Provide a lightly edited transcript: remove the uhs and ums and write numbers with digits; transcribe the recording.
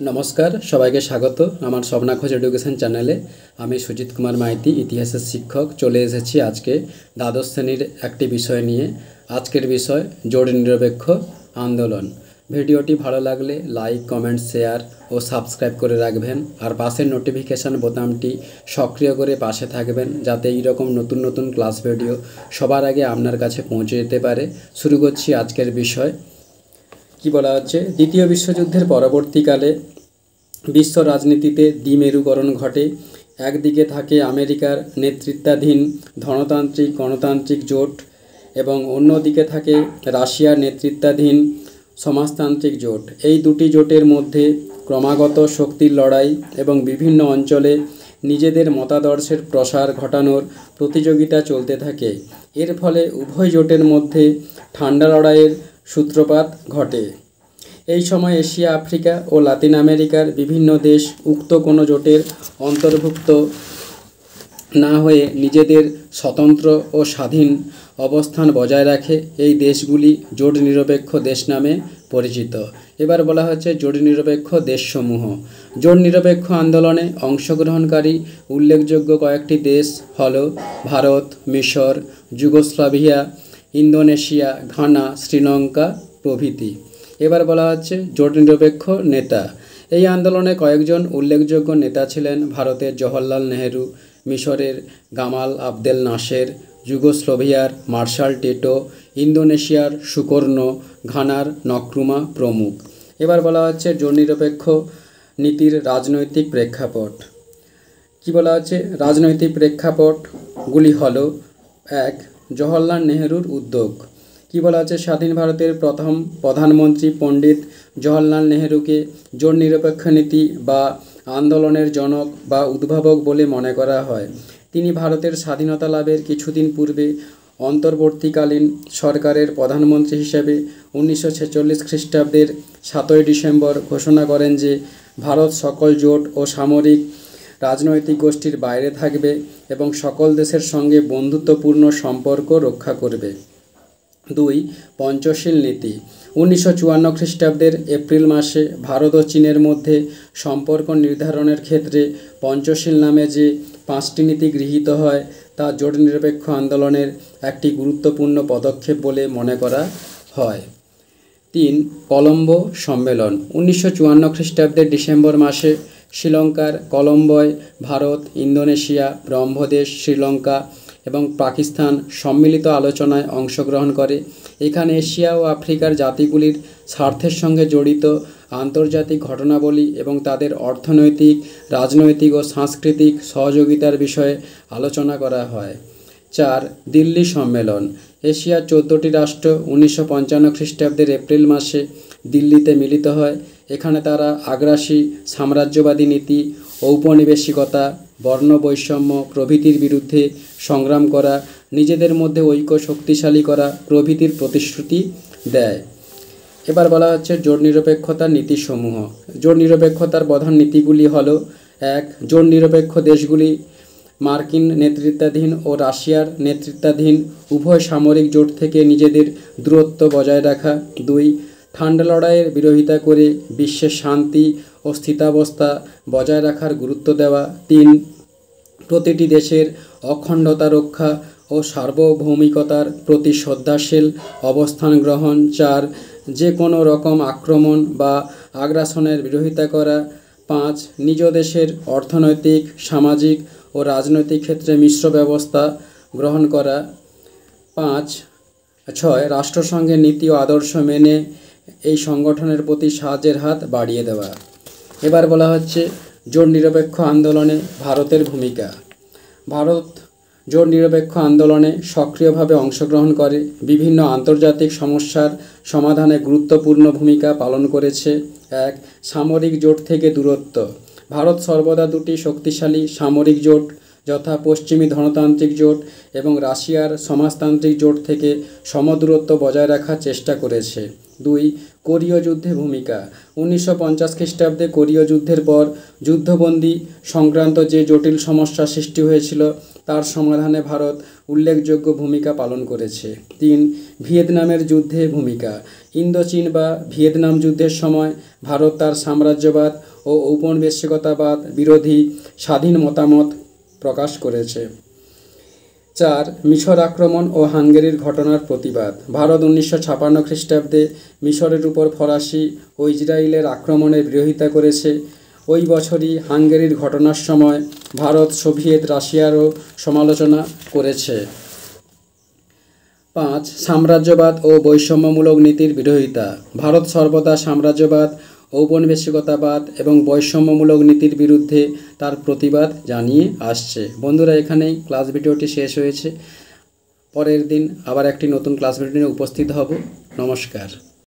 নমস্কার, সবাইকে স্বাগত আমার স্বপ্না খোঁজ এডুকেশন চ্যানেলে। আমি সুজিত কুমার মাইতি, ইতিহাসের শিক্ষক। চলে এসেছি আজকে দ্বাদশ শ্রেণীর একটি বিষয় নিয়ে। আজকের বিষয় জোট নিরপেক্ষ আন্দোলন। ভিডিওটি ভালো লাগলে লাইক, কমেন্ট, শেয়ার ও সাবস্ক্রাইব করে রাখবেন। আর পাশের নোটিফিকেশান বোতামটি সক্রিয় করে পাশে থাকবেন, যাতে এইরকম নতুন নতুন ক্লাস ভিডিও সবার আগে আপনার কাছে পৌঁছে যেতে পারে। শুরু করছি আজকের বিষয়। কি বলা হচ্ছে, দ্বিতীয় বিশ্বযুদ্ধের পরবর্তীকালে বিশ্ব রাজনীতিতে দ্বিমেরুকরণ ঘটে। একদিকে থাকে আমেরিকার নেতৃত্বাধীন ধনতান্ত্রিক গণতান্ত্রিক জোট এবং অন্যদিকে থাকে রাশিয়ার নেতৃত্বাধীন সমাজতান্ত্রিক জোট। এই দুটি জোটের মধ্যে ক্রমাগত শক্তির লড়াই এবং বিভিন্ন অঞ্চলে নিজেদের মতাদর্শের প্রসার ঘটানোর প্রতিযোগিতা চলতে থাকে। এর ফলে উভয় জোটের মধ্যে ঠান্ডা লড়াইয়ের সূত্রপাত ঘটে। এই সময় এশিয়া, আফ্রিকা ও লাতিন আমেরিকার বিভিন্ন দেশ উক্ত কোনো জোটের অন্তর্ভুক্ত না হয়ে নিজেদের স্বতন্ত্র ও স্বাধীন অবস্থান বজায় রাখে। এই দেশগুলি জোট নিরপেক্ষ দেশ নামে পরিচিত। এবার বলা হচ্ছে জোট নিরপেক্ষ দেশসমূহ। জোট নিরপেক্ষ আন্দোলনে অংশগ্রহণকারী উল্লেখযোগ্য কয়েকটি দেশ হল ভারত, মিশর, যুগোস্লাভিয়া, ইন্দোনেশিয়া, ঘানা, শ্রীলঙ্কা প্রভৃতি। এবার বলা হচ্ছে জোট নিরপেক্ষ নেতা। এই আন্দোলনে কয়েকজন উল্লেখযোগ্য নেতা ছিলেন ভারতের জওহরলাল নেহেরু, মিশরের গামাল আবদেল নাসের, যুগোস্লোভিয়ার মার্শাল টিটো, ইন্দোনেশিয়ার সুকর্ণ, ঘানার নক্রুমা প্রমুখ। এবার বলা হচ্ছে জোট নিরপেক্ষ নীতির রাজনৈতিক প্রেক্ষাপট। কি বলা হচ্ছে, রাজনৈতিক প্রেক্ষাপটগুলি হল: 1. জওহরলাল নেহেরুর উদ্যোগ। কি বলা হচ্ছে, স্বাধীন ভারতের প্রথম প্রধানমন্ত্রী পণ্ডিত জওহরলাল নেহেরুকে জোট নিরপেক্ষ নীতি বা আন্দোলনের জনক বা উদ্ভাবক বলে মনে করা হয়। তিনি ভারতের স্বাধীনতা লাভের কিছুদিন পূর্বে অন্তর্বর্তীকালীন সরকারের প্রধানমন্ত্রী হিসেবে 1946 খ্রিস্টাব্দের 7 ডিসেম্বর ঘোষণা করেন যে ভারত সকল জোট ও সামরিক রাজনৈতিক গোষ্ঠীর বাইরে থাকবে এবং সকল দেশের সঙ্গে বন্ধুত্বপূর্ণ সম্পর্ক রক্ষা করবে। 2. পঞ্চশীল নীতি। 1954 খ্রিস্টাব্দের এপ্রিল মাসে ভারত ও চীনের মধ্যে সম্পর্ক নির্ধারণের ক্ষেত্রে পঞ্চশীল নামে যে 5টি নীতি গৃহীত হয় তা জোট নিরপেক্ষ আন্দোলনের একটি গুরুত্বপূর্ণ পদক্ষেপ বলে মনে করা হয়। 3. কলম্বো সম্মেলন। 1954 খ্রিস্টাব্দের ডিসেম্বর মাসে শ্রীলঙ্কার কলম্বোয় ভারত, ইন্দোনেশিয়া, ব্রহ্মদেশ, শ্রীলঙ্কা এবং পাকিস্তান সম্মিলিত আলোচনায় অংশগ্রহণ করে। এখানে এশিয়া ও আফ্রিকার জাতিগুলির স্বার্থের সঙ্গে জড়িত আন্তর্জাতিক ঘটনাবলী এবং তাদের অর্থনৈতিক, রাজনৈতিক ও সাংস্কৃতিক সহযোগিতার বিষয়ে আলোচনা করা হয়। 4. দিল্লি সম্মেলন। এশিয়ার 14টি রাষ্ট্র 1955 খ্রিস্টাব্দের এপ্রিল মাসে দিল্লিতে মিলিত হয়। এখানে তারা আগ্রাসী সাম্রাজ্যবাদী নীতি, ঔপনিবেশিকতা, বর্ণ বৈষম্য প্রভৃতির বিরুদ্ধে সংগ্রাম করা, নিজেদের মধ্যে ঐক্য শক্তিশালী করা প্রভৃতির প্রতিশ্রুতি দেয়। এবার বলা হচ্ছে জোট নিরপেক্ষতার নীতিসমূহ। জোট নিরপেক্ষতার প্রধান নীতিগুলি হল: 1. জোট নিরপেক্ষ দেশগুলি মার্কিন নেতৃত্বাধীন ও রাশিয়ার নেতৃত্বাধীন উভয় সামরিক জোট থেকে নিজেদের দূরত্ব বজায় রাখা। 2. ঠান্ডা লড়াইয়ের বিরোধিতা করে বিশ্বের শান্তি ও স্থিতাবস্থা বজায় রাখার গুরুত্ব দেওয়া। 3. প্রতিটি দেশের অখণ্ডতা রক্ষা ও সার্বভৌমিকতার প্রতি শ্রদ্ধাশীল অবস্থান গ্রহণ। 4. যে কোনো রকম আক্রমণ বা আগ্রাসনের বিরোধিতা করা। 5. নিজ দেশের অর্থনৈতিক, সামাজিক ও রাজনৈতিক ক্ষেত্রে মিশ্র ব্যবস্থা গ্রহণ করা। 6. রাষ্ট্রসংঘের নীতি ও আদর্শ মেনে এই সংগঠনের প্রতি সাহায্যের হাত বাড়িয়ে দেওয়া। এবার বলা হচ্ছে জোট নিরপেক্ষ আন্দোলনে ভারতের ভূমিকা। ভারত জোট নিরপেক্ষ আন্দোলনে সক্রিয়ভাবে অংশগ্রহণ করে বিভিন্ন আন্তর্জাতিক সমস্যার সমাধানে গুরুত্বপূর্ণ ভূমিকা পালন করেছে। 1. সামরিক জোট থেকে দূরত্ব। ভারত সর্বদা দুটি শক্তিশালী সামরিক জোট যথা পশ্চিমী ধনতান্ত্রিক জোট এবং রাশিয়ার সমাজতান্ত্রিক জোট থেকে সমদূরত্ব বজায় রাখার চেষ্টা করেছে। 2. কোরীয় যুদ্ধে ভূমিকা। 1950 খ্রিস্টাব্দে কোরীয় যুদ্ধের পর যুদ্ধবন্দী সংক্রান্ত যে জটিল সমস্যা সৃষ্টি হয়েছিল তার সমাধানে ভারত উল্লেখযোগ্য ভূমিকা পালন করেছে। 3. ভিয়েতনামের যুদ্ধে ভূমিকা। ইন্দোচীন বা ভিয়েতনাম যুদ্ধের সময় ভারত তার সাম্রাজ্যবাদ ও ঔপনিবেশিকতাবাদ বিরোধী স্বাধীন মতামত প্রকাশ করেছে। 4. মিশর আক্রমণ ও হাঙ্গেরির ঘটনার প্রতিবাদ। ভারত 1956 খ্রিস্টাব্দে মিশরের উপর ফরাসি ও ইসরায়েলের আক্রমণের বিরোধিতা করেছে। ওই বছরই হাঙ্গেরির ঘটনার সময় ভারত সোভিয়েত রাশিয়ারও সমালোচনা করেছে। 5. সাম্রাজ্যবাদ ও বৈষম্যমূলক নীতির বিরোধিতা। ভারত সর্বদা সাম্রাজ্যবাদ, ঔপনিবেশিকতাবাদ এবং বৈষম্যমূলক নীতির বিরুদ্ধে তার প্রতিবাদ জানিয়ে আসছে। বন্ধুরা, এখানেই ক্লাস ভিডিওটি শেষ হয়েছে। পরের দিন আবার একটি নতুন ক্লাস ভিডিও নিয়ে উপস্থিত হব। নমস্কার।